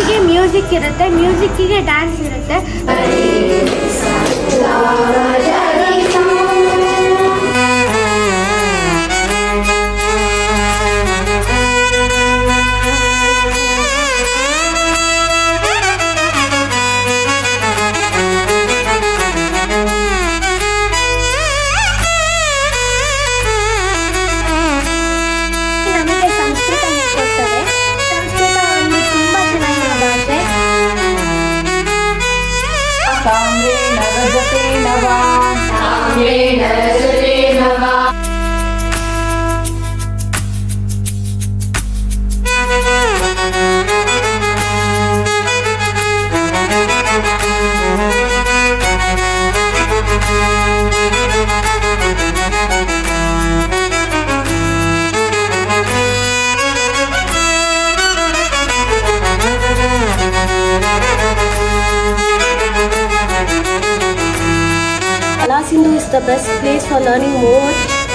ಡ್ಯಾನ್ಸಿಗೆ music ಇರುತ್ತೆ, ಮ್ಯೂಸಿಕ್ಕಿಗೆ dance ಇರುತ್ತೆ. Kalasindu is the best place for learning more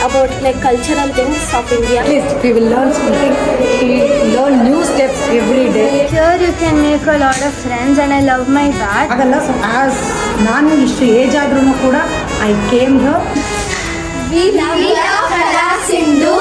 about like cultural things of India. At least we will learn something. We learn new steps every day. Here you can make a lot of friends and I love my bag. Agalla, so as ನಾನು ಇಷ್ಟು age ಆದ್ರೂ ಕೂಡ I came here. We love Kalasindu.